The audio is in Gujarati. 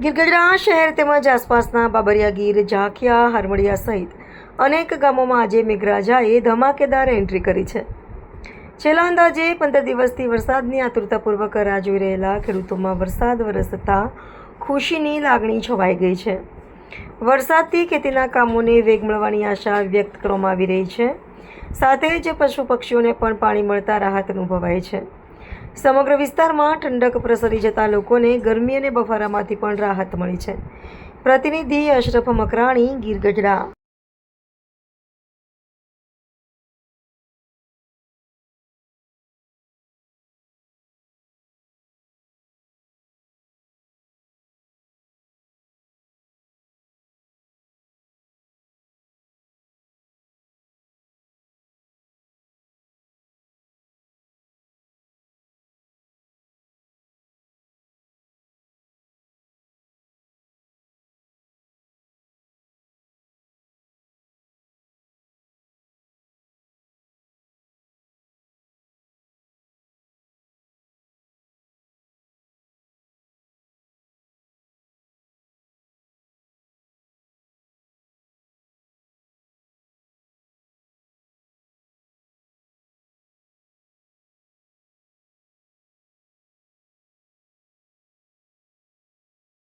ગીરગઢડા શહેર તેમજ આસપાસના બાબરિયા ગીર, ઝાંખિયા, હારમડિયા સહિત અનેક ગામોમાં આજે મેઘરાજાએ ધમાકેદાર એન્ટ્રી કરી છે. છેલ્લા અંદાજે 15 દિવસથી વરસાદની આતુરતાપૂર્વક રાહ જોઈ રહેલા ખેડૂતોમાં વરસાદ વરસતા ખુશીની લાગણી છવાઈ ગઈ છે. વરસાદથી ખેતીના કામોને વેગ મળવાની આશા વ્યક્ત કરવામાં આવી રહી છે. સાથે જ પશુ પક્ષીઓને પણ પાણી મળતા રાહત અનુભવાય છે. સમગ્ર વિસ્તારમાં ઠંડક પ્રસરી જતા લોકોને ગરમી અને બફારામાંથી પણ રાહત મળી છે. પ્રતિનિધિ અશરફ મકરાણી, ગીરગઢડા.